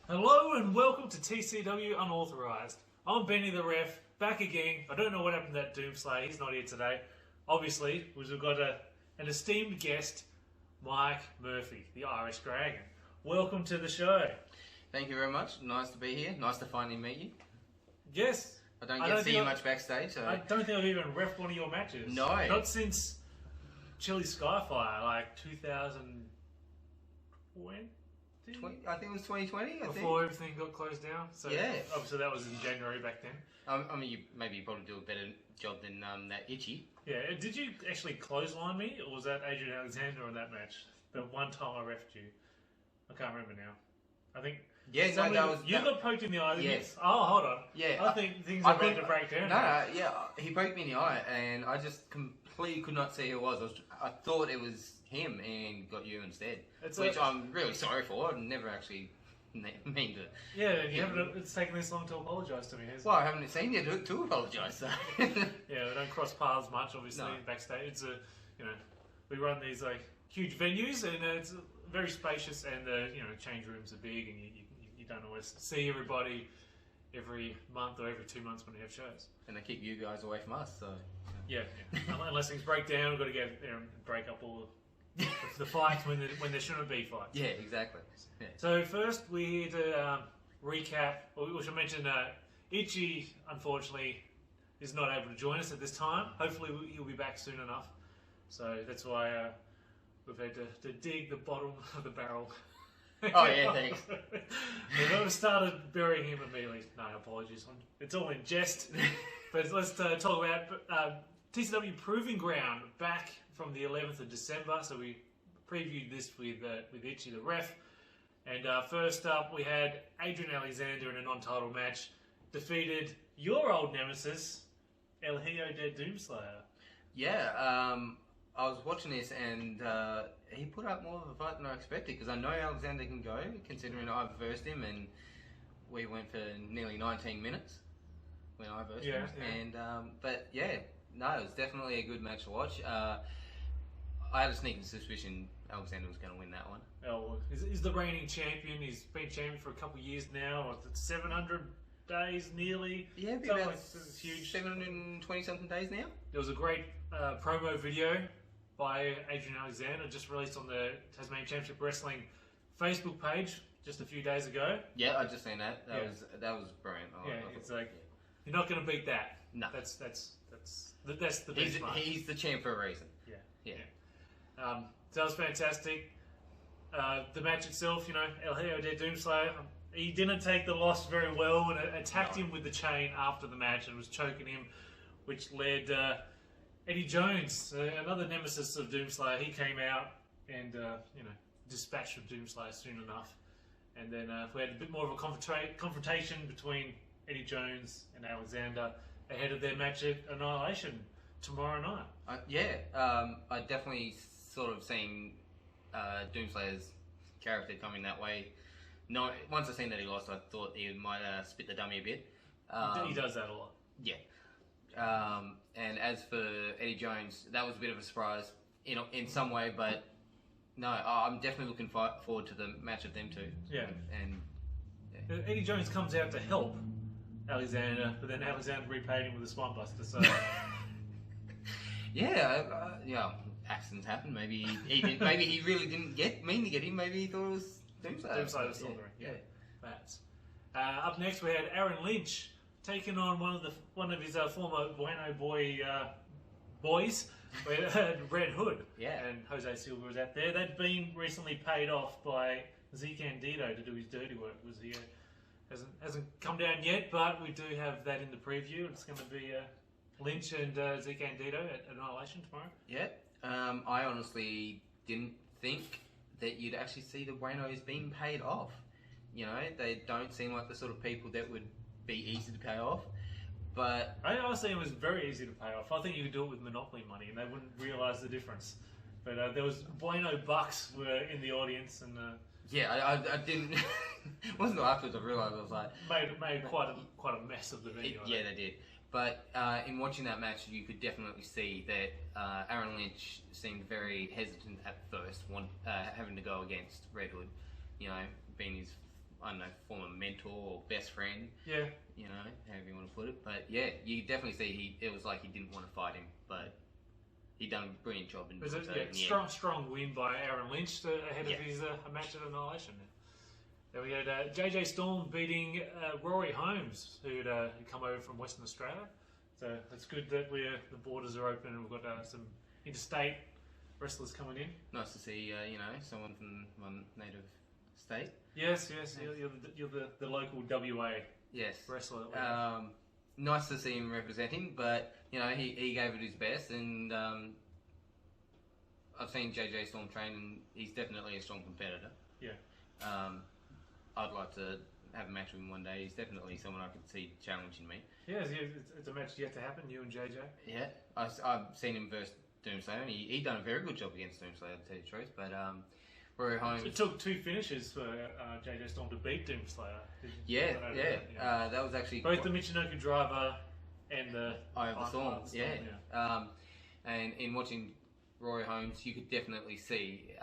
Hello and welcome to TCW Unauthorized. I'm Benny the Ref, back again. I don't know what happened to that Doomslayer, he's not here today. Obviously, because we've got an esteemed guest, Mike Murphy, the Irish Dragon. Welcome to the show. Thank you very much. Nice to be here. Nice to finally meet you. Yes. I don't get to see you much backstage. So. I don't think I've even reffed one of your matches. No. Not since Chili Skyfire, like 2020? I think it was 2020. Before everything got closed down. So yeah. Obviously that was in January back then. I mean, you probably do a better job than that Itchy. Yeah. Did you actually clothesline me, or was that Adrian Alexander in that match? The one time I reffed you. I can't remember now. I think. Yeah, no, that was. You got poked in the eye. Yes. Oh, hold on. Yeah. I think things are about to break down. No, yeah. He poked me in the eye, and I just completely could not see who it was. I thought it was him, and got you instead. Which I'm really sorry for. I never actually mean to. Yeah, it's taken this long to apologise to me, hasn't Well, I haven't seen you to apologise. So. Yeah, we don't cross paths much, obviously, backstage. It's we run these like huge venues, and it's very spacious, and change rooms are big, and you don't always see everybody every month or every 2 months when we have shows. And they keep you guys away from us, so. Yeah. Unless things break down, we've got to go there and break up all the fights when there shouldn't be fights. Yeah, exactly. Yeah. So first we're here to recap, or we should mention Itchy, unfortunately, is not able to join us at this time. Hopefully he'll be back soon enough. So that's why we've had to dig the bottom of the barrel. Oh yeah, thanks. We've started burying him immediately. No, apologies. It's all in jest. But let's talk about TCW Proving Ground back from the 11th of December. So we previewed this with Itchy the Ref. And first up, we had Adrian Alexander in a non-title match, defeated your old nemesis, El Hijo de Doomslayer. Yeah, I was watching this, and he put up more of a fight than I expected, because I know Alexander can go, considering I versed him, and we went for nearly 19 minutes when I versed him. And but yeah, no, it was definitely a good match to watch. I had a sneaking suspicion Alexander was going to win that one. Oh, he's the reigning champion. He's been champion for a couple of years now. 700 days nearly. Yeah, so about it's huge. 720 something days now. There was a great promo video by Adrian Alexander, just released on the Tasmanian Championship Wrestling Facebook page just a few days ago. Yeah, I just seen that. That was brilliant. It's like you're not going to beat that. No, that's the benchmark. He's the champ for a reason. Yeah. So that was fantastic. The match itself, El Hijo de Doomslayer, he didn't take the loss very well and attacked him with the chain after the match and was choking him, which led Eddie Jones, another nemesis of Doomslayer. He came out and dispatched of Doomslayer soon enough. And then we had a bit more of a confrontation between Eddie Jones and Alexander ahead of their match at Annihilation tomorrow night. I definitely sort of seen Doomslayer's character coming that way. No, once I seen that he lost, I thought he might spit the dummy a bit. He does that a lot. Yeah. And as for Eddie Jones, that was a bit of a surprise in some way, but no, I'm definitely looking forward to the match of them two. Yeah. And Eddie Jones comes out to help Alexander, but then Alexander repaid him with a spine buster. So yeah, accidents happen. Maybe he did. Maybe he really didn't mean to get him. Maybe he thought it was Doomslayer. Doomslayer was still there. Yeah. Perhaps. Up next, we had Aaron Lynch taking on one of his former Bueno boys, Red Hood. Yeah. And Jose Silva was out there. They'd been recently paid off by Zeke Andito to do his dirty work. Hasn't come down yet, but we do have that in the preview. It's going to be Lynch and Zeke Andito at Annihilation tomorrow. Yeah. I honestly didn't think that you'd actually see the Buenos being paid off. They don't seem like the sort of people that would be easy to pay off. But I honestly, it was very easy to pay off. I think you could do it with Monopoly money, and they wouldn't realise the difference. But there was Bueno bucks were in the audience, and I didn't. It wasn't until afterwards I realised I was like made quite a mess of the venue. Yeah, they did. But in watching that match, you could definitely see that Aaron Lynch seemed very hesitant at first, having to go against Red Hood. Being his, I don't know, former mentor or best friend. Yeah. You know, however you want to put it. But yeah, you definitely see it was like he didn't want to fight him, but he done a brilliant job in It was doing a so. strong win by Aaron Lynch ahead of his match at Annihilation. Then we had JJ Storm beating Rory Holmes, who'd come over from Western Australia. So it's good that the borders are open and we've got some interstate wrestlers coming in. Nice to see, you know, someone from one native state. Yes. You're the local WA wrestler. Nice to see him representing, but you know he gave it his best, and I've seen JJ Storm train, and he's definitely a strong competitor. Yeah. I'd like to have a match with him one day. He's definitely someone I could see challenging me. Yeah, it's a match yet to happen. You and JJ. Yeah, I've seen him versus Doomslayer, and he done a very good job against Doomslayer, to tell you the truth. But Rory Holmes. It took 2 finishes for JJ Storm to beat Doomslayer. Yeah. That was actually both the Michinoku driver and the Eye of the Storm. Yeah. And in watching Rory Holmes, you could definitely see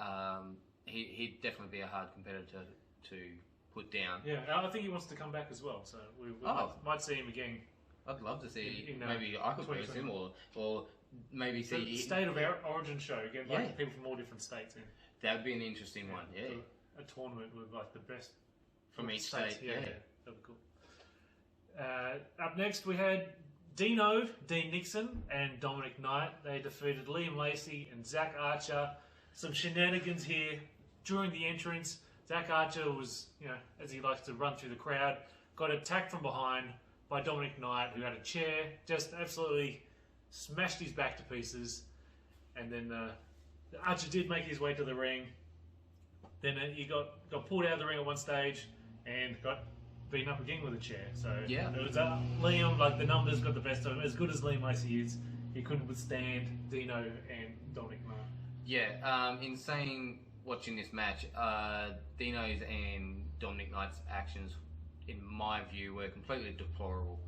he'd definitely be a hard competitor to put down. Yeah, I think he wants to come back as well, so we might see him again. I'd love to see in maybe I could verse him, or maybe see the state of origin show, get like people from all different states in. That would be an interesting one. Yeah, a tournament with like the best from each state. Yeah, that'd be cool. Up next we had Dean Nixon and Dominic Knight. They defeated Liam Lacey and Zach Archer. Some shenanigans here during the entrance. Zach Archer was, you know, as he likes to run through the crowd, got attacked from behind by Dominic Knight, who had a chair, just absolutely smashed his back to pieces. And then Archer did make his way to the ring. Then he got pulled out of the ring at one stage and got beaten up again with a chair. So it was Liam, like the numbers got the best of him. As good as Liam Lacey is, he couldn't withstand Dino and Dominic Knight. Yeah, in saying watching this match, Dino's and Dominic Knight's actions, in my view, were completely deplorable.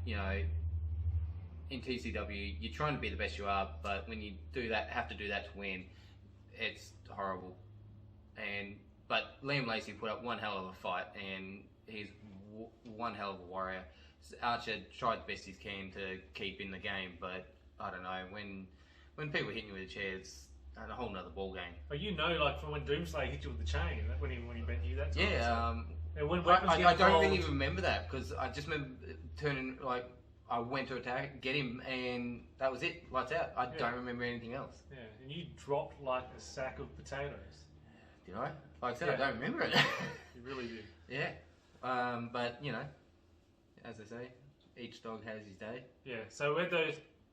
You know, in TCW, you're trying to be the best you are, but when you do that, have to do that to win, it's horrible. But Liam Lacey put up one hell of a fight, and he's one hell of a warrior. Archer tried the best he can to keep in the game, but I don't know, when people hit you with a chair, it's a whole nother ball game. But you know, like from when Doomslayer hit you with the chain, when he bent you that time. Yeah. I don't really remember that, because I just remember turning, like, I went to attack, get him, and that was it. Lights out. I don't remember anything else. Yeah, and you dropped like a sack of potatoes. Did I? Like I said, I don't remember it. You really did. Yeah. But, you know, as I say, each dog has his day. Yeah, so we had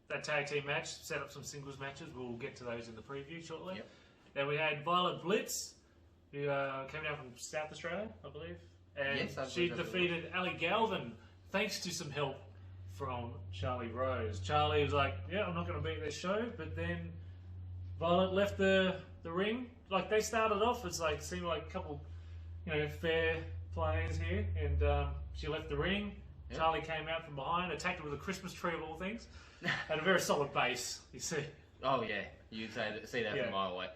that tag team match, set up some singles matches. We'll get to those in the preview shortly. Yep. Then we had Violet Blitz, who came down from South Australia, I believe. And she defeated Ali Galvin, thanks to some help from Charlie Rose. Charlie was like, yeah, I'm not going to beat this show. But then Violet left the ring. Like, they started off as like, seemed like a couple, you know, fair players here. And she left the ring. Yep. Charlie came out from behind, attacked her with a Christmas tree of all things. Had a very solid base, you see. Oh, yeah. You'd see that from a mile away.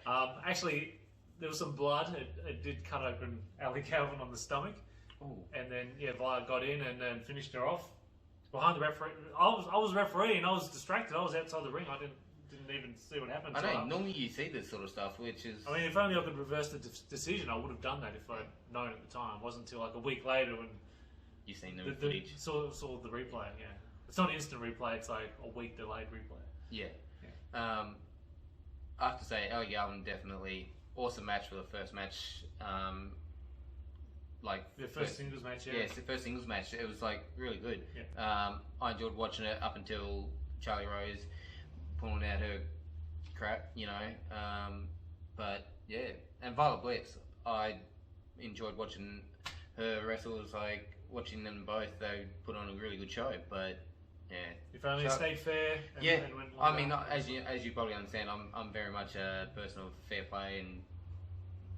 Actually, there was some blood. It did cut open Ali Calvin on the stomach. Ooh. And then, Violet got in and then finished her off. Behind the referee. I was referee and I was distracted. I was outside the ring. I didn't even see what happened. I know. Normally you see this sort of stuff, which is... I mean, if only I could reverse the decision, I would have done that if I'd known at the time. It wasn't until like a week later when... You've seen the footage. Saw the replay, yeah. It's not instant replay, it's like a week delayed replay. Yeah. I have to say, Ali Galvin definitely awesome match for the first match. The first singles match, yeah. Yeah, it's the first singles match. It was like really good. Yeah. I enjoyed watching it up until Charlie Rose pulling out her crap, you know. But yeah, and Violet Blitz, I enjoyed watching her wrestle. It was like watching them both. They put on a really good show, but yeah. If only it stayed fair. And went I mean, as you probably understand, I'm very much a person of fair play and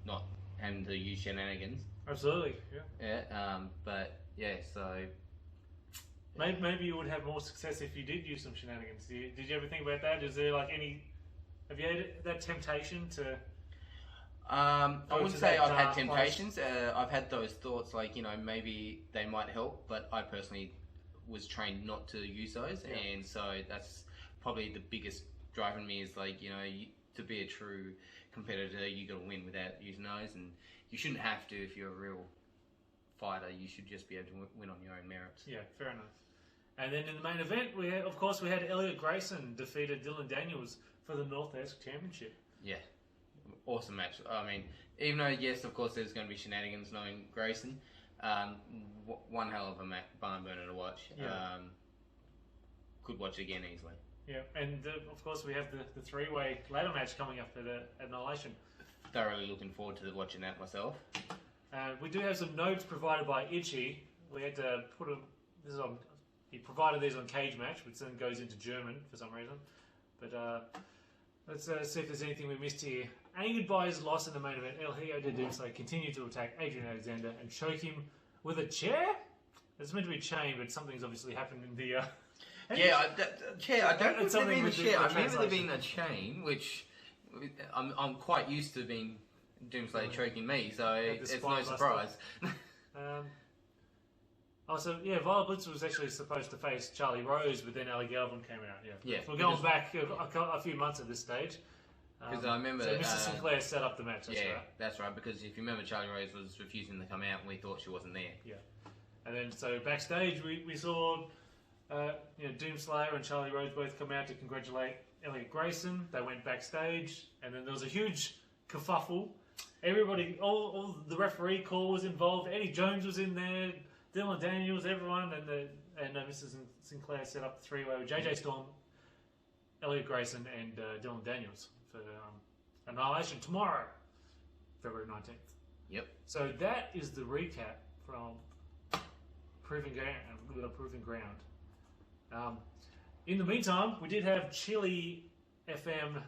not having to use shenanigans. Absolutely, yeah. Yeah, but yeah, so... Maybe you would have more success if you did use some shenanigans. Did you ever think about that? Is there like any... Have you had that temptation to I Go wouldn't to say that I've had dark temptations. I've had those thoughts, like, you know, maybe they might help, but I personally was trained not to use those, Yeah. and so that's probably the biggest driving me is, like, you know, to be a true competitor, you got to win without using those, and you shouldn't have to if you're a real fighter. You should just be able to win on your own merits. Yeah, fair enough. And then in the main event, we had Elliot Grayson defeated Dylan Daniels for the Northwest Championship. Yeah, awesome match. I mean, even though, yes, of course, there's going to be shenanigans knowing Grayson, one hell of a barn burner to watch. Yeah. Could watch it again easily. Yeah, and of course we have the three-way ladder match coming up at Annihilation. Thoroughly looking forward to watching that myself. We do have some notes provided by Itchy. We had to put this on. He provided these on Cage Match, which then goes into German for some reason. But let's see if there's anything we missed here. Angered by his loss in the main event, El Hijo de Doomsday continued to attack Adrian Alexander and choke him with a chair. It's meant to be a chain, but something's obviously happened in the. I don't think there being a chair. I remember there translation. being a chain, which I'm quite used to being Doomsday choking me, so it's no spine surprise. Violet Blitz was actually supposed to face Charlie Rose, but then Ali Galvin came out. Yeah, We're going back a few months at this stage. Because I remember... So Mr. Sinclair set up the match, that's right. That's right, because if you remember, Charlie Rose was refusing to come out and we thought she wasn't there. Yeah. And then, so backstage, we saw Doomslayer and Charlie Rose both come out to congratulate Elliot Grayson. They went backstage, and then there was a huge kerfuffle. Everybody, all the referee call was involved. Eddie Jones was in there, Dylan Daniels, everyone, and Mr. Sinclair set up the three-way with JJ Storm, Elliot Grayson, and Dylan Daniels for Annihilation tomorrow, February 19th. Yep. So that is the recap from Proving Ground. In the meantime, we did have Chili FM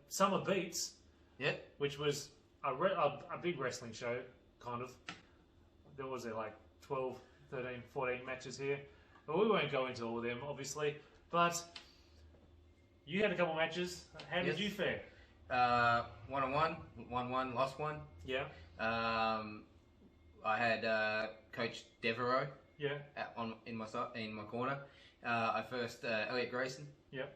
Summer Beats, Yep. which was a big wrestling show, kind of. There was like 12, 13, 14 matches here. But we won't go into all of them, obviously. But you had a couple matches. How did you fare? 1-on-1, 1-1, lost one. Yeah. I had Coach Devereaux. Yeah. In my corner. I first Elliot Grayson. Yeah.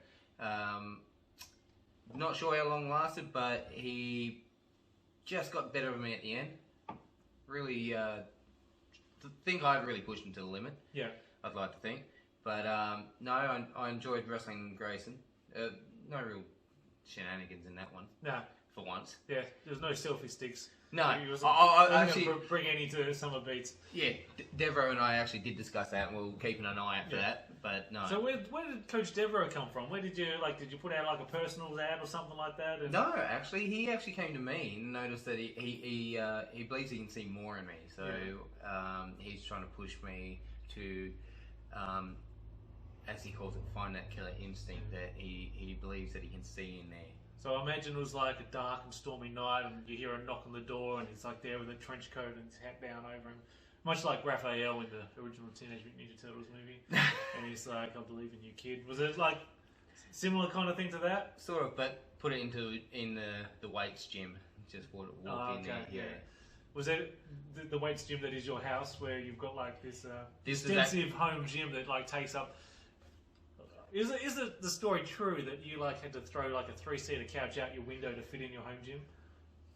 Not sure how long lasted, but he just got better of me at the end. Really, think I'd really pushed him to the limit. Yeah. I'd like to think, but no, I enjoyed wrestling Grayson. No real shenanigans in that one. No. For once. Yeah. There was no selfie sticks. No, I actually bring any to Summer Beats. Yeah, Devereaux and I actually did discuss that, and we're keeping an eye out for that. But no. So where did Coach Devereaux come from? Where did you put out like a personal ad or something like that? And... No, actually, he actually came to me and noticed that he believes he can see more in me. So he's trying to push me to, as he calls it, find that killer instinct that he believes that he can see in there. So I imagine it was like a dark and stormy night, and you hear a knock on the door, and he's like there with a trench coat and his hat down over him, much like Raphael in the original Teenage Mutant Ninja Turtles movie. And he's like, "I believe in you, kid." Was it like similar kind of thing to that? Sort of, but put it in the weights gym. Just walk in there. Yeah. Was it the weights gym that is your house, where you've got like this extensive home gym that like takes up? Is it the story true that you like had to throw like a 3-seater couch out your window to fit in your home gym?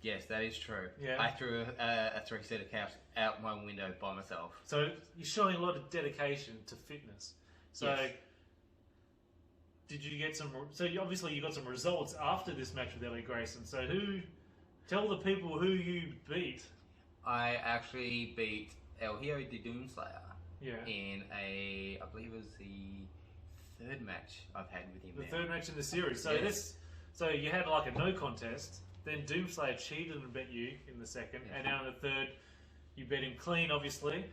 Yes, that is true. Yeah. I threw a 3-seater couch out my window by myself. So you're showing a lot of dedication to fitness. So yes. Did you get some? So obviously you got some results after this match with Ellie Grayson. So tell the people who you beat. I actually beat El Hijo de Doomslayer. Yeah. In I believe it was the third match I've had with him. The third match in the series. So so you had like a no contest. Then Doomslayer cheated and bet you in the second, and now in the third, you bet him clean, obviously.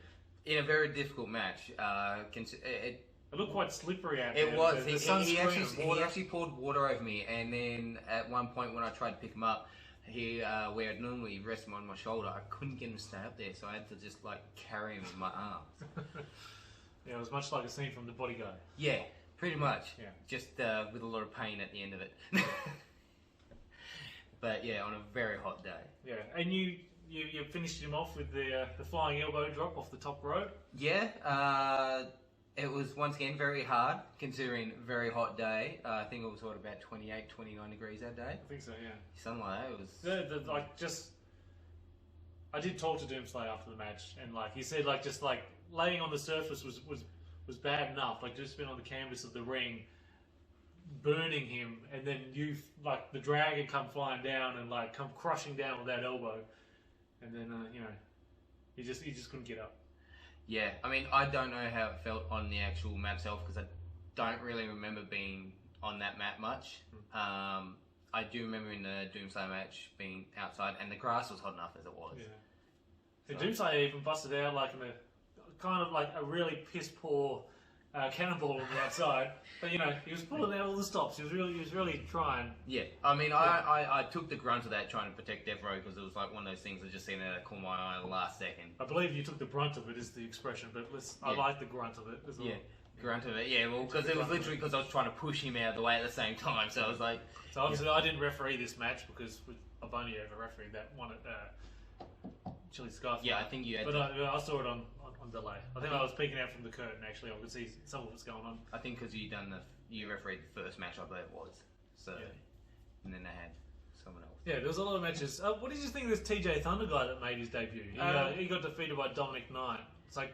In a very difficult match. It looked quite slippery out there. It was. He actually poured water over me, and then at one point when I tried to pick him up, where I'd normally rest him on my shoulder, I couldn't get him to stay up there, so I had to just like carry him in my arms. Yeah, it was much like a scene from The Bodyguard. Yeah. Pretty much. Yeah. Just with a lot of pain at the end of it. But yeah, on a very hot day. Yeah, and you finished him off with the flying elbow drop off the top rope. Yeah, it was once again very hard considering very hot day. I think it was about 28, 29 degrees that day. I think so, yeah. Something like that. It was. I did talk to Doomslayer after the match, and like he said, like just like laying on the surface was bad enough. Like just been on the canvas of the ring, burning him, and then you like the dragon come flying down and like come crushing down with that elbow, and then he just couldn't get up. Yeah, I mean, I don't know how it felt on the actual mat itself because I don't really remember being on that mat much. I do remember in the Doomslayer match being outside, and the grass was hot enough as it was. Yeah. So Doomslayer even busted out like in a kind of like a really piss poor cannonball on the outside, but he was pulling out all the stops. He was really trying. Yeah, I mean, I took the grunt of that trying to protect Death Row because it was like one of those things that just seemed to caught my eye at the last second. I believe you took the brunt of it is the expression, but I like the grunt of it as well. Yeah. Grunt of it, yeah, well, because it was literally because I was trying to push him out of the way at the same time, so I was like... So obviously I didn't referee this match because I've only ever refereed that one at Chili Skyfall. Yeah, I think you had... But I saw it on delay. I think I was peeking out from the curtain, actually. I could see some of what's going on. I think because you refereed the first match, I believe it was. So, yeah. And then they had someone else. Yeah, there was a lot of matches. What did you think of this TJ Thunder guy that made his debut? He got defeated by Dominic Knight. It's like...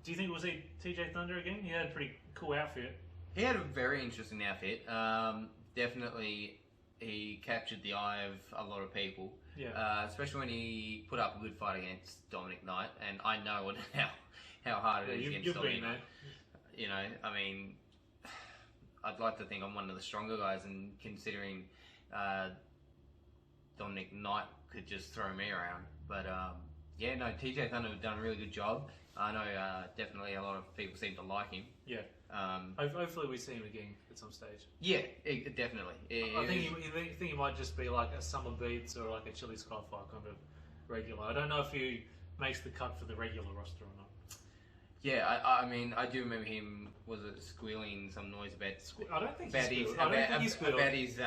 do you think it was TJ Thunder again? He had a pretty cool outfit. He had a very interesting outfit. Definitely, he captured the eye of a lot of people. Yeah. Especially when he put up a good fight against Dominic Knight, and I know how hard it is against Dominic. I mean, I'd like to think I'm one of the stronger guys, and considering Dominic Knight could just throw me around, but TJ Thunder has done a really good job. I know definitely a lot of people seem to like him. Yeah. Hopefully we see him again at some stage. Yeah, definitely. I think he might just be like a Summer Beats or like a Chili Skyfire kind of regular. I don't know if he makes the cut for the regular roster or not. Yeah, I mean, I do remember him, was it squealing some noise about... I don't think he squealed. About his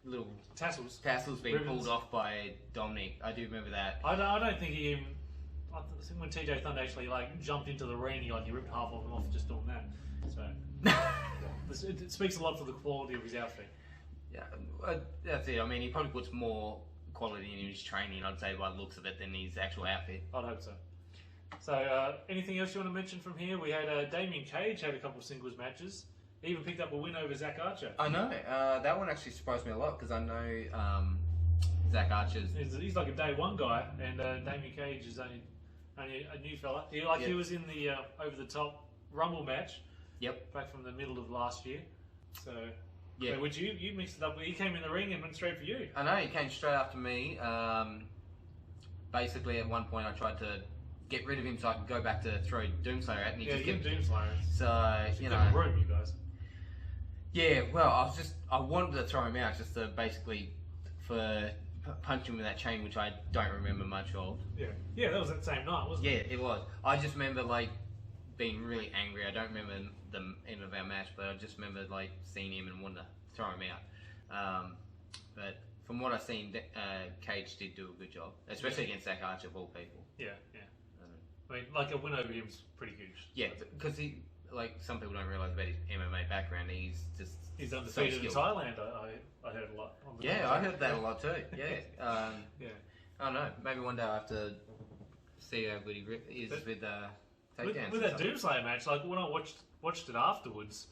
little... Tassels being ribbons. pulled off by Dominic. I do remember that. I don't think he even... I think when TJ Thunder actually like jumped into the ring, he ripped half of him off just doing that. So it speaks a lot for the quality of his outfit. Yeah, that's it. I mean, he probably puts more quality in his training, I'd say, by the looks of it, than his actual outfit. I'd hope so. So, anything else you want to mention from here? We had Damien Cage had a couple of singles matches. He even picked up a win over Zach Archer. I know. That one actually surprised me a lot because I know Zach Archer's... He's like a day one guy, and Damien Cage is only a new fella. He was in the over the top Rumble match. Yep. Back from the middle of last year. So yeah, which you mixed it up. He came in the ring and went straight for you. I know, he came straight after me. Basically, at one point, I tried to get rid of him so I could go back to throw Doomslayer at, and he just kept Doomslayer. So room, you guys. Yeah, well, I wanted to throw him out just to basically punch him with that chain, which I don't remember much of. Yeah, that was that same night, wasn't it? Yeah, it was. I just remember being really angry. I don't remember the end of our match, but I just remember seeing him and wanted to throw him out. But from what I've seen, Cage did do a good job, especially against Zach Archer of all people. Yeah. I mean, a win over him is pretty huge. Yeah, because he, some people don't realise about his MMA background. He's undefeated in Thailand. I heard a lot. I heard that a lot too. Yeah. Yeah. I don't know. Maybe one day I'll have to see how good he is with takedowns. With that Doomslayer match, when I watched it afterwards,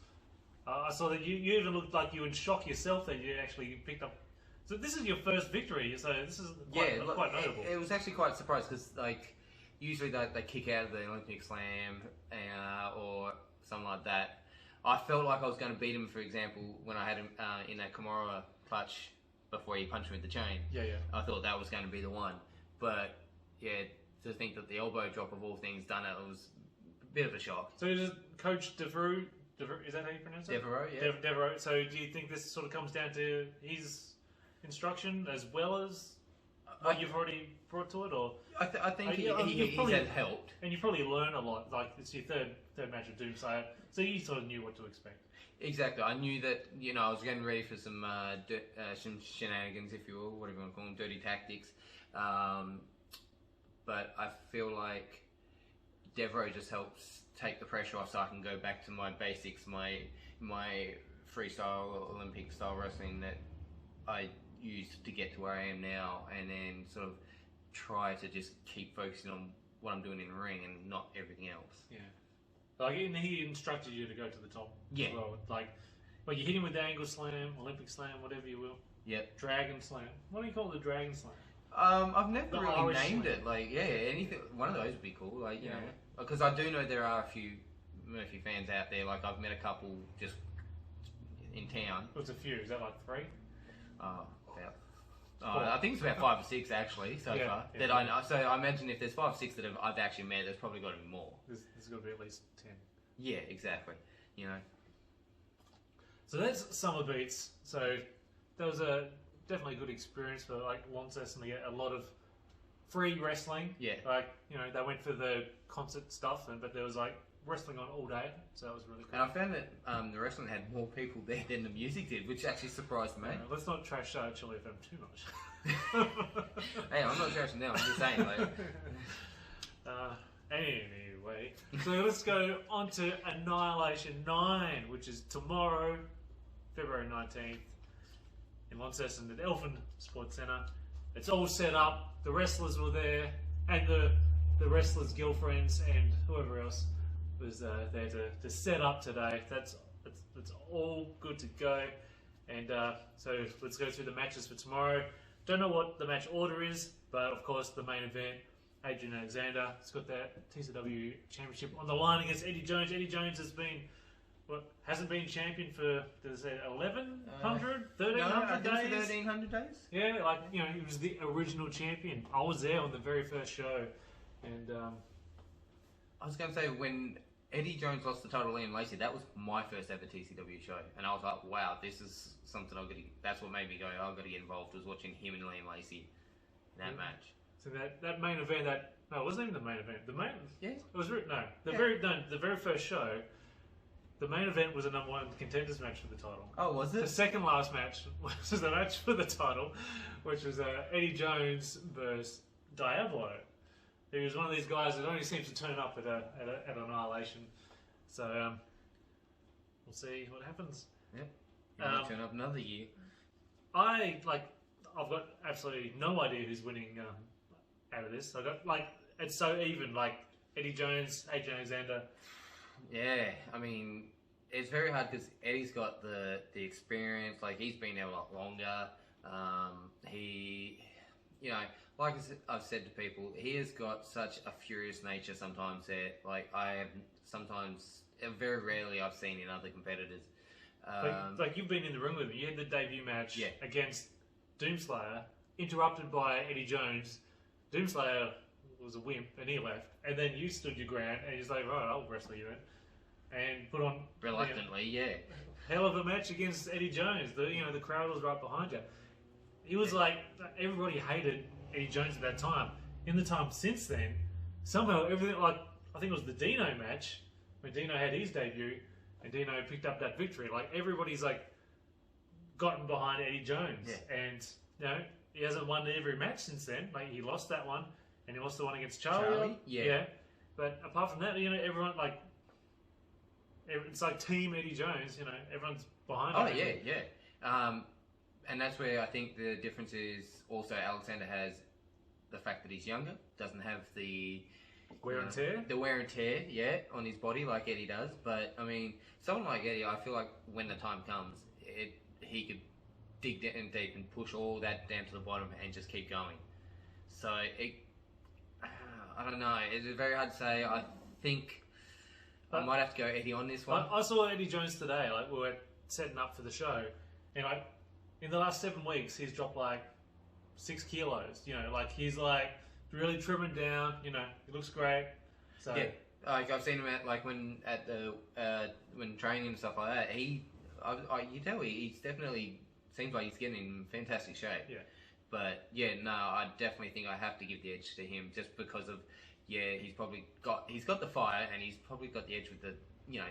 I saw that you even looked like you were in shock yourself that you actually picked up. So this is your first victory. So this is quite notable. It was actually quite surprised because usually they kick out of the Olympic Slam or something like that. I felt like I was going to beat him, for example, when I had him in that Kimura clutch before he punched me with the chain. Yeah. I thought that was going to be the one. But, yeah, to think that the elbow drop of all things done it was a bit of a shock. So is Coach Devereaux, is that how you pronounce it? Devereaux, yeah. Devereaux. So do you think this sort of comes down to his instruction as well as what you've already brought to it, or I think he's had helped. And you probably learn a lot. Like it's your third match of Doomslayer, so you sort of knew what to expect. Exactly. I knew that, I was getting ready for some shenanigans, if you will, whatever you want to call them, dirty tactics. But I feel like Devereaux just helps take the pressure off, so I can go back to my basics, my freestyle, Olympic style wrestling that I used to get to where I am now, and then sort of try to just keep focusing on what I'm doing in the ring and not everything else. Yeah. Like, he instructed you to go to the top. Yeah. As well. Like, you hit him with the angle slam, Olympic slam, whatever you will. Yep. Dragon slam. What do you call the dragon slam? I've never really Irish named slam. it. Like, anything. One of those would be cool. Like, you know, because I do know there are a few Murphy fans out there. Like, I've met a couple just in town. What's a few? Is that like 3? I think it's about 5 or 6 actually so far that I know. So I imagine if there's 5 or 6 that I've actually met, there's probably got to be more. There's got to be at least 10. Yeah, exactly. So that's Summer Beats. So that was definitely a good experience for like Launceston to get a lot of free wrestling. Yeah. Like, they went for the concert stuff, but there was like wrestling on all day, so that was really cool. And I found that the wrestling had more people there than the music did, which actually surprised me. Let's not trash Chili FM too much. Hey, I'm not trashing now, I'm just saying, like... Anyway, so let's go on to Annihilation 9, which is tomorrow, February 19th, in Launceston at Elfin Sports Centre. It's all set up, the wrestlers were there, and the wrestlers' girlfriends and whoever else was there to set up today. That's all good to go. And so let's go through the matches for tomorrow. Don't know what the match order is, but of course the main event, Adrian Alexander, has got that TCW championship on the line against Eddie Jones. Eddie Jones hasn't been champion for, did I say 1,100, 1,300 days? I think for 1,300 days. Yeah, he was the original champion. I was there on the very first show, and I was going to say, when Eddie Jones lost the title to Liam Lacey, that was my first ever TCW show, and I was like, wow, this is something that's what made me go, I've got to get involved, was watching him and Liam Lacey in that match. So that main event, no, it wasn't even the main event. It was the very first show. The main event was a number 1 contenders match for the title. Oh, was it? The second last match was the match for the title, which was Eddie Jones versus Diablo. He was one of these guys that only seems to turn up at Annihilation. So we'll see what happens. Yep. He might turn up another year. I've got absolutely no idea who's winning out of this. It's so even. Like Eddie Jones, Adrian Alexander. Yeah, I mean, it's very hard because Eddie's got the experience. Like, he's been there a lot longer. He, like I've said to people, he has got such a furious nature sometimes that, like, very rarely I've seen in other competitors. Like you've been in the ring with him. You had the debut match against Doomslayer, interrupted by Eddie Jones. Doomslayer was a wimp and he left, and then you stood your ground and he's like, right, I'll wrestle you in, and put on reluctantly, hell of a match against Eddie Jones. The crowd was right behind you. He was like, everybody hated Eddie Jones at that time. In the time since then, somehow everything, like, I think it was the Dino match when Dino had his debut and Dino picked up that victory. Like, everybody's like gotten behind Eddie Jones, and he hasn't won every match since then. Like, he lost that one, and he lost the one against Charlie. Yeah. But apart from that, everyone, like, it's like Team Eddie Jones. Everyone's behind him. Yeah. And that's where I think the difference is also Alexander has the fact that he's younger, doesn't have the wear and tear. The wear and tear, on his body like Eddie does. But I mean, someone like Eddie, I feel like when the time comes, he could dig down deep and push all that down to the bottom and just keep going. So I don't know. It's very hard to say. I think I might have to go Eddie on this one. I saw Eddie Jones today. Like, we were setting up for the show, and in the last 7 weeks, he's dropped like 6 kilos. Like, he's like really trimming down. He looks great. So yeah, like I've seen him when training and stuff like that. You tell he's definitely seems like he's getting in fantastic shape. Yeah. But yeah, no, I definitely think I have to give the edge to him just because of he's got the fire and he's probably got the edge with the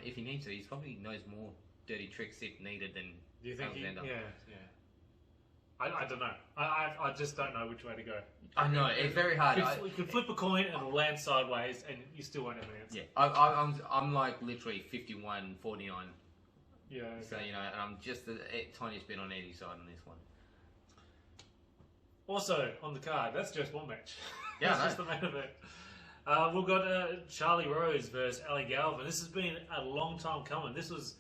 if he needs to, he's probably knows more dirty tricks if needed than Do you think Alexander. I don't know. I just don't know which way to go. I know it's very hard. You could flip a coin and it'll land sideways, and you still won't have an answer. Yeah, I'm like literally 51-49. Yeah. Okay. So and I'm just the tiniest bit on Eddie's side on this one. Also on the card, that's just one match. Yeah, that's just the main event. We've got Charlie Rose versus Ali Galvin. This has been a long time coming. This was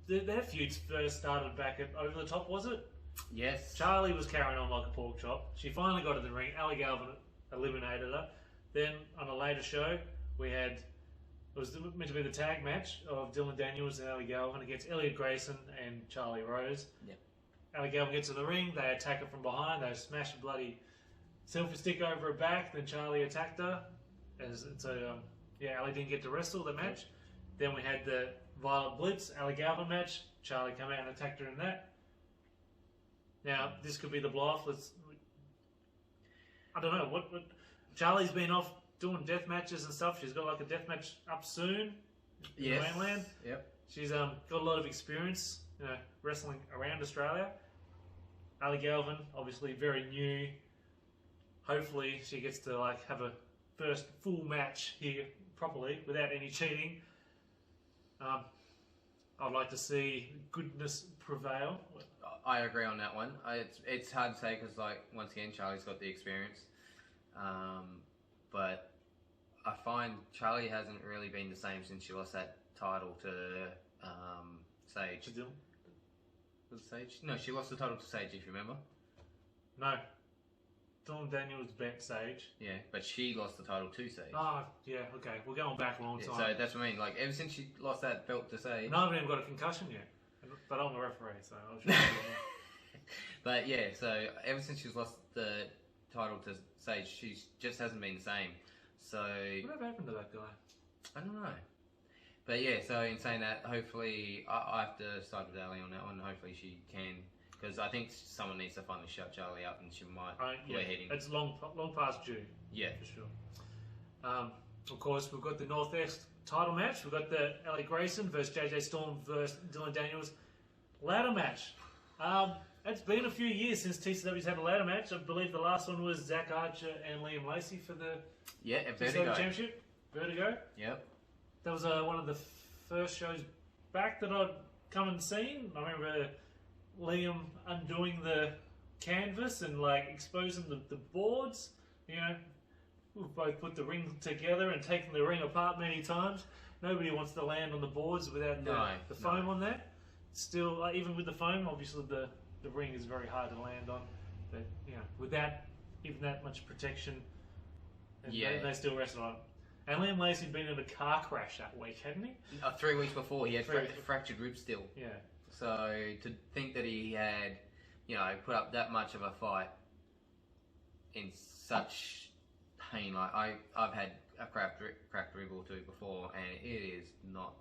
their feuds first started back at Over the Top, was it? Yes. Charlie was carrying on like a pork chop. She finally got in the ring. Ali Galvin eliminated her. Then on a later show, we had it was meant to be the tag match of Dylan Daniels and Ali Galvin against Elliot Grayson and Charlie Rose. Yep. Ali Galvin gets in the ring. They attack her from behind. They smash a bloody selfie stick over her back. Then Charlie attacked her. Ali didn't get to wrestle the match. Then we had the Violent Blitz Ali Galvin match. Charlie came out and attacked her in that. Now, this could be the blow-off. I don't know. What Charlie's been off doing death matches and stuff. She's got like a death match up soon in the mainland. Yep. She's got a lot of experience, wrestling around Australia. Ali Galvin, obviously very new. Hopefully, she gets to have a first full match here properly without any cheating. I'd like to see goodness prevail. I agree on that one. It's hard to say because, once again, Charlie's got the experience. But I find Charlie hasn't really been the same since she lost that title to Sage. Was it Sage? No, she lost the title to Sage, if you remember. No. Dylan Daniels bent Sage. Yeah, but she lost the title to Sage. Oh, yeah, okay. We're going back a long time. So that's what I mean. Ever since she lost that belt to Sage... No, I haven't even got a concussion yet. But I'm the referee, so I'll show you. But yeah, so ever since she's lost the title to Sage, she just hasn't been the same. So... Whatever happened to that guy? I don't know. But yeah, so in saying that, hopefully... I have to side with Ali on that one. Hopefully she can... Because I think someone needs to finally shut Charlie up, and she might go ahead. It's long past due. Yeah, for sure. Of course, we've got the Northeast title match. We've got the Elliot Grayson versus JJ Storm versus Dylan Daniels ladder match. It's been a few years since TCW's had a ladder match. I believe the last one was Zach Archer and Liam Lacey for the Vertigo Championship. Vertigo. Yep. That was one of the first shows back that I'd come and seen. I remember Liam undoing the canvas and exposing the boards. We've both put the ring together and taken the ring apart many times. Nobody wants to land on the boards without the foam on that. Still, even with the foam, obviously the ring is very hard to land on. But without even that much protection, they still wrestle on. And Liam Lacey had been in a car crash that week, hadn't he? 3 weeks before, he had fractured ribs still. Yeah. So to think that he had, put up that much of a fight in such pain, I've had a cracked rib or two before, and it is not.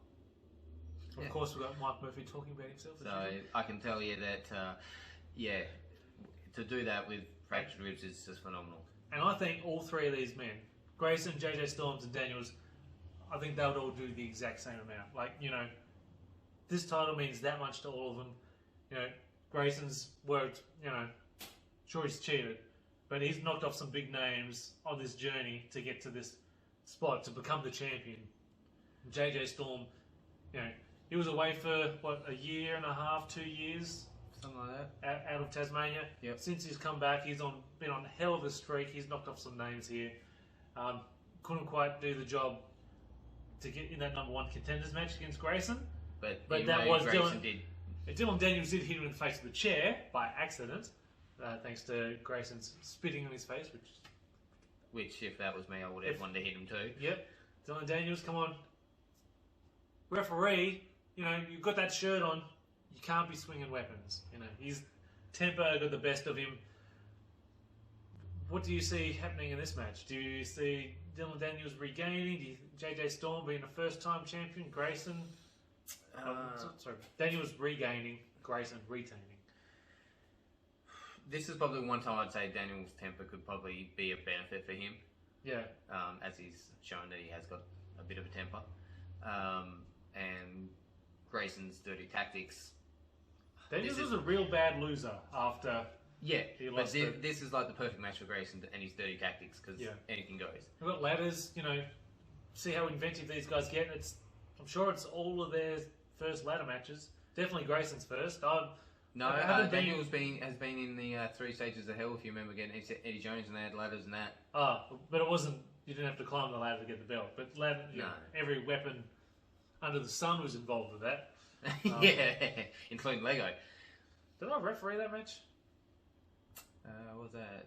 Of course, we've got Mike Murphy talking about himself. So I can tell you that, to do that with fractured ribs is just phenomenal. And I think all three of these men, Grayson, JJ Storms, and Daniels, I think they would all do the exact same amount. This title means that much to all of them. Grayson's worked, sure he's cheated, but he's knocked off some big names on this journey to get to this spot, to become the champion. JJ Storm, he was away for, a year and a half, 2 years? Something like that. Out of Tasmania. Yep. Since he's come back, he's been on a hell of a streak. He's knocked off some names here. Couldn't quite do the job to get in that number one contenders match against Grayson. But that was Grayson did. Dylan Daniels did hit him in the face with the chair by accident, thanks to Grayson's spitting on his face, which if that was me, I would have wanted to hit him too. Yep. Dylan Daniels, come on. Referee, you've got that shirt on. You can't be swinging weapons. His temper got the best of him. What do you see happening in this match? Do you see Dylan Daniels regaining? JJ Storm being a first-time champion? Grayson? Daniels regaining, Grayson retaining. this is probably one time I'd say Daniel's temper could probably be a benefit for him. Yeah. As he's shown that he has got a bit of a temper. And Grayson's dirty tactics. Daniels was a real bad loser after. Yeah, he but lost this is like the perfect match for Grayson and his dirty tactics because anything goes. We've got ladders, you know, see how inventive these guys get. I'm sure it's all of their first ladder matches. Definitely Grayson's first. Daniel has been in the 3 stages of hell. If you remember getting Eddie Jones and they had ladders and that. But it wasn't. You didn't have to climb the ladder to get the belt. But every weapon under the sun was involved with that. Yeah, including Lego. Did I referee that match? What was that?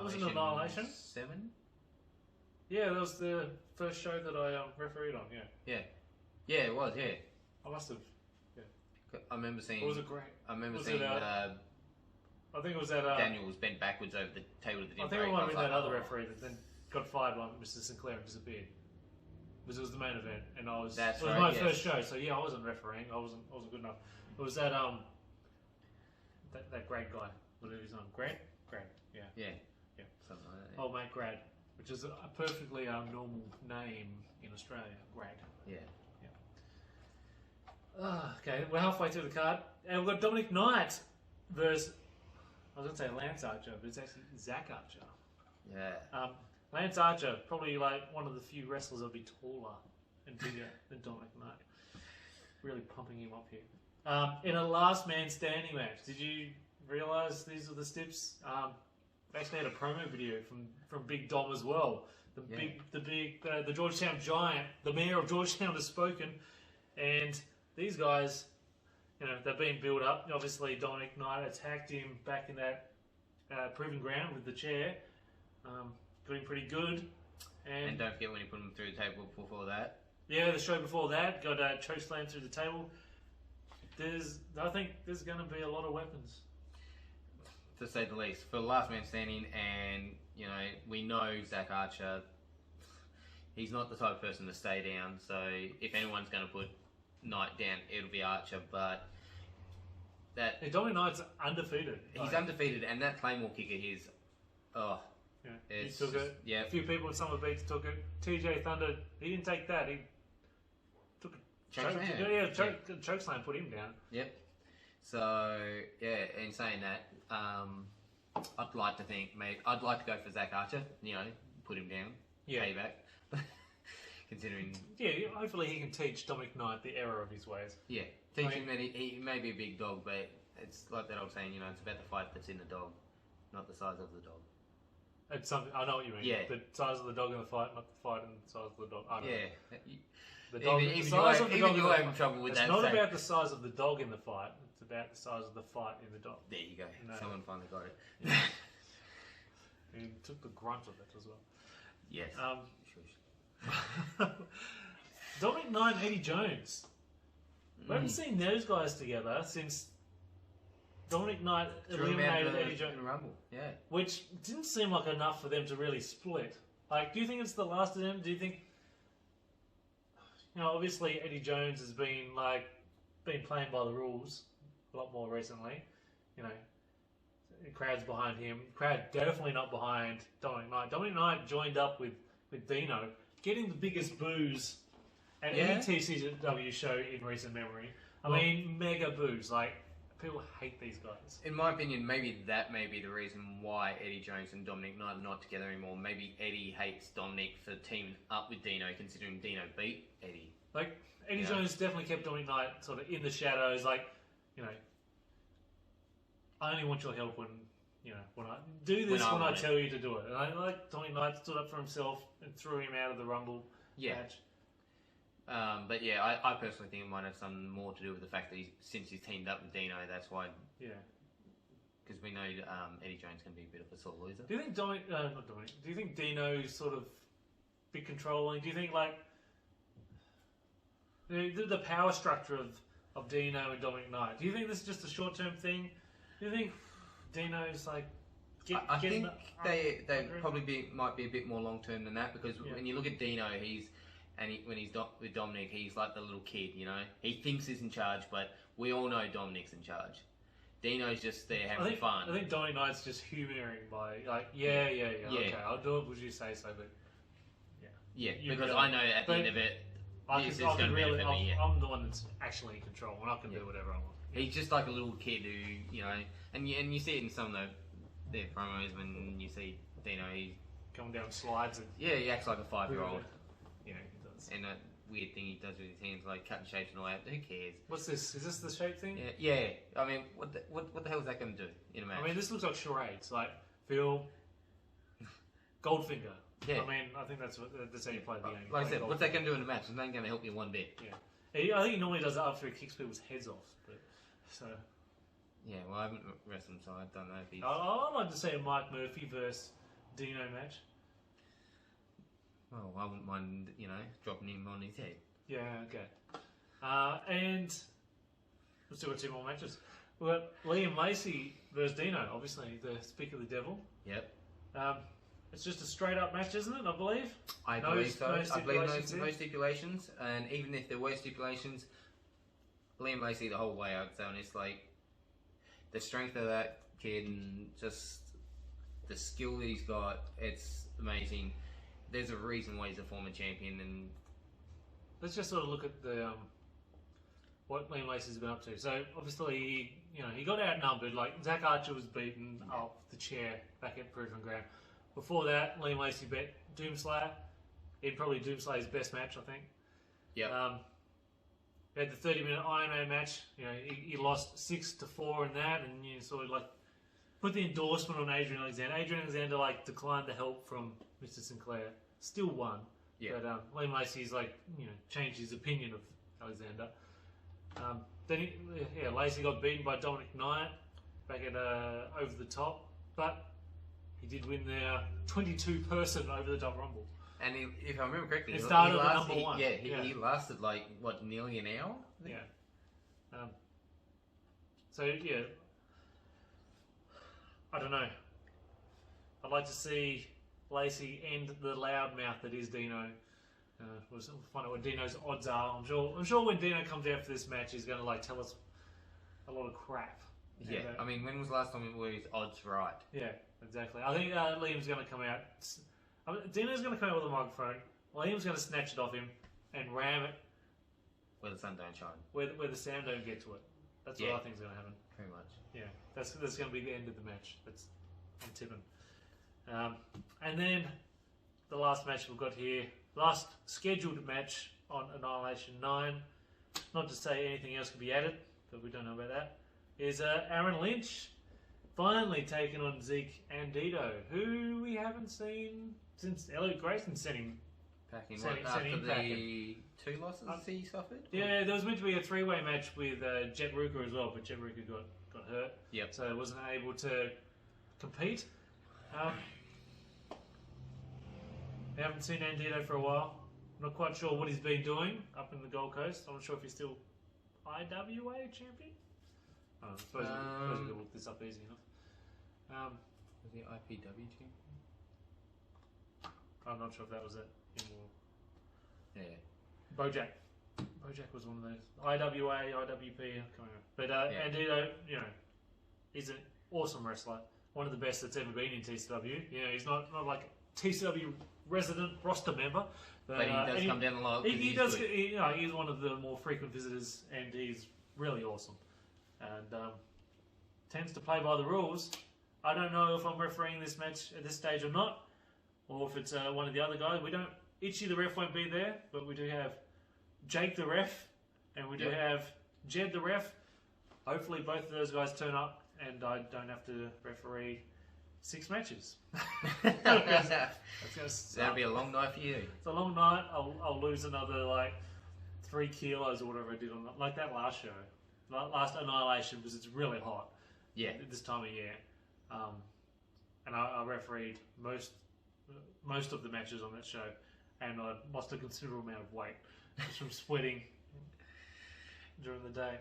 Was it Annihilation? 7? Yeah, that was the first show that I refereed on. Yeah, it was. Yeah, I must have. I remember seeing. Or was it great? I remember seeing. I think it was that. Daniel was bent backwards over the table that didn't I think break. it might have been that other referee that then got fired by Mr. Sinclair and disappeared. Because it was the main event, and it was my first show. So I wasn't refereeing. I wasn't good enough. It was that that Grad guy. Whatever his name, Grad. Yeah. Something like that. Old mate Grad, which is a perfectly normal name in Australia. Grad. Yeah. Okay, we're halfway through the card, and we've got Dominic Knight versus, I was going to say Lance Archer, but it's actually Zach Archer. Yeah. Lance Archer, probably like one of the few wrestlers that'll be taller and bigger than Dominic Knight. Really pumping him up here. In a last man standing match, did you realise these are the steps? They actually had a promo video from Big Dom as well. The Georgetown Giant, the mayor of Georgetown has spoken, and these guys, you know, they've been built up. Obviously, Dominic Knight attacked him back in that proving ground with the chair. Got him pretty good. And don't forget when you put him through the table before that. Yeah, the show before that got a choke slam through the table. I think there's going to be a lot of weapons. To say the least. For the last man standing, and, you know, we know Zach Archer, he's not the type of person to stay down, so if anyone's going to put Knight down, it'll be Archer, but Dominic Knight's undefeated. He's undefeated, and that Claymore kick of his, he took it. Yeah. A few people in Summer Beats took it. TJ Thunder, he didn't take that. He took a choke slam, put him down. Yep. So in saying that, I'd like to go for Zach Archer. You know, put him down, payback. Considering, hopefully he can teach Dominic Knight the error of his ways. Yeah, teach him that he may be a big dog, but it's like that old saying. You know, it's about the fight that's in the dog, not the size of the dog. It's something I know what you mean. Yeah, the size of the dog in the fight, not the fight and the size of the dog. I don't know. The dog. Even you're having trouble with that. It's not about the size of the dog in the fight. It's about the size of the fight in the dog. There you go. Someone finally got it. Yeah. And took the grunt of it as well. Yes. Dominic Knight and Eddie Jones. We haven't seen those guys together since Dominic Knight eliminated Eddie Jones. Rumble. Yeah. Which didn't seem like enough for them to really split. Like, do you think it's the last of them? Do you think... You know, obviously Eddie Jones has been playing by the rules a lot more recently. You know, the crowd's behind him. Crowd definitely not behind Dominic Knight. Dominic Knight joined up with Dino, getting the biggest boos at any TCW show in recent memory. I mean, mega boos. Like, people hate these guys. In my opinion, maybe that may be the reason why Eddie Jones and Dominic Knight are not together anymore. Maybe Eddie hates Dominic for teaming up with Dino, considering Dino beat Eddie. Like, Eddie Jones definitely kept Dominic Knight sort of in the shadows. Like, you know, I only want your help when I do this when I tell you to do it. And I like Dominic Knight stood up for himself and threw him out of the Rumble match. But yeah, I personally think it might have something more to do with the fact that since he's teamed up with Dino, that's why. Yeah. Because we know Eddie Jones can be a bit of a sore loser. Do you think do you think Dino's sort of bit controlling? Do you think like the power structure of Dino and Dominic Knight? Do you think this is just a short term thing? Do you think Dino's like? I think they probably might be a bit more long term than that, because when you look at Dino, when he's with Dominic, he's like the little kid, you know. He thinks he's in charge, but we all know Dominic's in charge. Dino's just there I having fun. think Donny Knight's just humouring by like, okay, I'll do it because you say so, but Yeah, you because really- I know at the end of it, this is going to benefit me. Yeah. I'm the one that's actually in control, and I can do whatever I want. He's just like a little kid who, you know, and you see it in some of their promos when you see Dino. He Coming down slides and he acts like a 5-year-old. yeah, he does. And that weird thing he does with his hands, like cutting shapes and all that. Who cares? What's this? Is this the shape thing? Yeah. I mean, what the hell is that going to do in a match? I mean, this looks like charades. Like Phil, Goldfinger. Yeah. I mean, I think that's how you play the game. Like I said, what's that going to do in a match? It's not going to help you one bit. Yeah. I think he normally does it after he kicks people's heads off. But so. Yeah, well, I haven't wrestled him, so I don't know if he's... I'd like to see a Mike Murphy versus Dino match. Well, I wouldn't mind, you know, dropping him on his head. Yeah, okay. And let's do 2 more matches. We've got Liam Lacey versus Dino, obviously, the Speak of the Devil. Yep. It's just a straight up match, isn't it? I believe. I believe so. I believe no here? stipulations, and even if there were stipulations, Liam Lacey the whole way out, so it's like the strength of that kid and just the skill that he's got, it's amazing. There's a reason why he's a former champion, and let's just sort of look at the what Liam Lacey's been up to. So obviously, he got outnumbered. Like Zach Archer was beaten off the chair back at Proving Ground. Before that, Liam Lacey beat Doomslayer in probably Doomslayer's best match, I think. yeah, He had the 30-minute Iron Man match. He lost 6-4 in that, and you sort of like put the endorsement on Adrian Alexander. Adrian Alexander declined the help from Mr. Sinclair. Still won. Yeah. But Liam Lacey's changed his opinion of Alexander. Then Lacey got beaten by Dominic Knight back at Over the Top, but he did win their 22-person Over the Top Rumble. and if I remember correctly, It started at number 1. He lasted nearly an hour. Yeah. I don't know. I'd like to see Lacey end the loudmouth that is Dino. We'll find out what Dino's odds are. I'm sure when Dino comes out for this match, he's going to tell us a lot of crap. Yeah, I mean, when was the last time we were his odds right? Yeah, exactly. I think Liam's going to come out. Dino's going to come out with a microphone. Liam's going to snatch it off him and ram it Where the sun don't shine. where the sound don't get to it. That's what I think is going to happen. Pretty much. Yeah, that's going to be the end of the match. I'm tipping. And then the last match we've got here, last scheduled match on Annihilation 9. Not to say anything else could be added, but we don't know about that. Is Aaron Lynch finally taking on Zeke Andito, who we haven't seen since Elliot Grayson sent him. Packing Send after him the packing. 2 losses he suffered? Yeah, there was meant to be a 3-way match with Jet Ruka as well, but Jet Ruka got hurt. Yep. So wasn't able to compete. We haven't seen Andito for a while. I'm not quite sure what he's been doing up in the Gold Coast. I'm not sure if he's still IWA champion. I suppose we could look this up easy enough. Was he IPW champion? I'm not sure if that was it anymore. Yeah. Bojack was one of those. IWA, IWP, I can't remember. But Andito, he's an awesome wrestler. One of the best that's ever been in TCW. He's not like a TCW resident roster member. But he does come down a lot. He does. He's one of the more frequent visitors, and he's really awesome. And tends to play by the rules. I don't know if I'm refereeing this match at this stage or not, or if it's one of the other guys. We don't. Itchy the ref won't be there, but we do have Jake the ref, and we do have Jed the ref. Hopefully both of those guys turn up, and I don't have to referee 6 matches. That's gonna suck. That'll be a long night for you. It's a long night. I'll lose another 3 kilos or whatever I did on that last show. Last Annihilation, because it's really hot. Yeah. This time of year, and I refereed most of the matches on that show, and I lost a considerable amount of weight just from sweating during the day.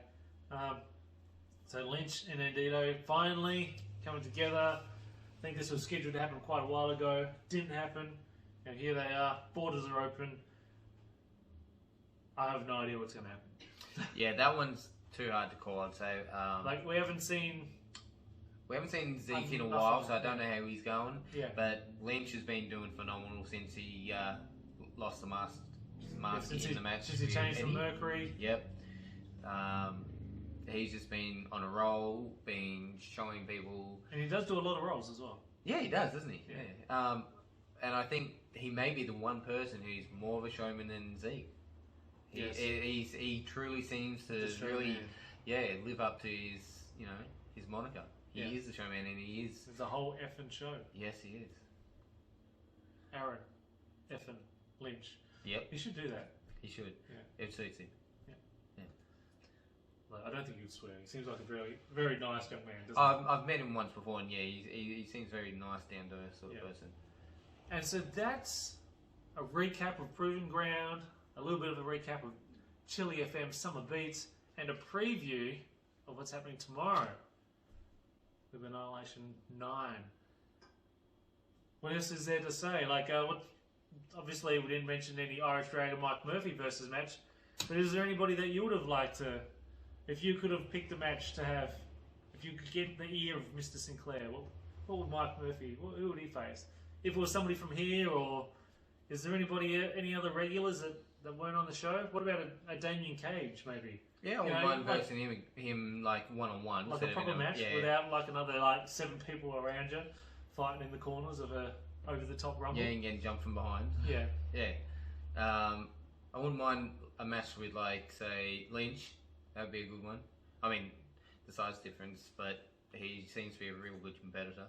So Lynch and Andito finally coming together. I think this was scheduled to happen quite a while ago. Didn't happen. And here they are. Borders are open. I have no idea what's going to happen. Yeah, that one's too hard to call. I'd say. Like we haven't seen Zeke in a while, so I don't know how he's going. Yeah. But Lynch has been doing phenomenal since he lost the mask in the match. Since he changed from Mercury. Yep. He's just been on a roll, been showing people. And he does do a lot of roles as well. Yeah, he does, doesn't he? Yeah. And I think he may be the one person who's more of a showman than Zeke. He truly seems to really, live up to his moniker. He is the showman, and he is. It's a whole effing show. Yes, he is. Aaron, effing Lynch. Yep. He should do that. He should. Yeah. It suits him. Like, I don't think he would swear. He seems like a very, very nice young man. I've met him once before, and he seems very nice, down to earth sort of person. And so that's a recap of Proving Ground, a little bit of a recap of Chili FM Summer Beats, and a preview of what's happening tomorrow with Annihilation 9. What else is there to say? Like, obviously we didn't mention any Irish Dragon Mike Murphy versus match, but is there anybody that you would have liked to, if you could have picked a match to have, if you could get the ear of Mr. Sinclair, what would Mike Murphy, who would he face? If it was somebody from here, or is there any other regulars that weren't on the show? What about a Damien Cage, maybe? Yeah, I wouldn't mind versing him like one-on-one. Like a proper match without like another 7 people around you fighting in the corners of a over-the-top rumble. Yeah, and getting jumped from behind. Yeah. Yeah. I wouldn't mind a match with, like, say, Lynch. That would be a good one. I mean, the size difference, but he seems to be a real good competitor.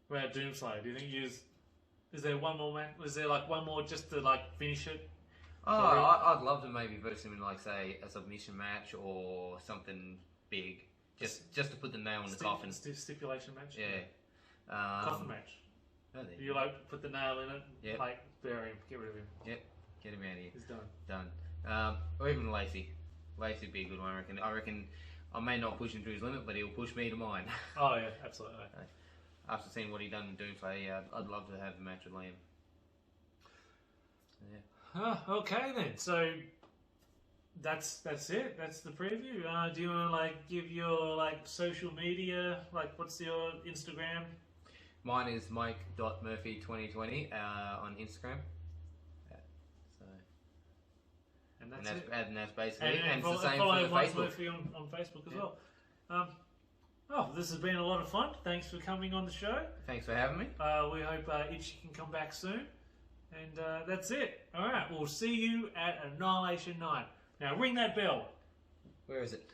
What about Doomslayer? Do you think is there one more match? Was there one more just to finish it? Oh, I'd love to maybe verse him in say a submission match or something big, just to put the nail in the coffin. Stipulation match. Yeah. Coffin match. Do you put the nail in it? Yep. Bury him, get rid of him. Yep. Get him out of here. He's done. Done. Or even Lacey. Lacey would be a good one, I reckon. I may not push him to his limit, but he'll push me to mine. Oh yeah, absolutely. After seeing what he done in Doomslayer, I'd love to have a match with Liam. Yeah. Okay then. So that's it. That's the preview. Do you want to give your social media? What's your Instagram? Mine is Mike.Murphy2020 on Instagram. And that's it. And that's basically and it's the same follow for Mike Facebook. Murphy on Facebook as well. This has been a lot of fun. Thanks for coming on the show. Thanks for having me. We hope Itchy can come back soon. And that's it. All right, we'll see you at Annihilation 9. Now ring that bell. Where is it?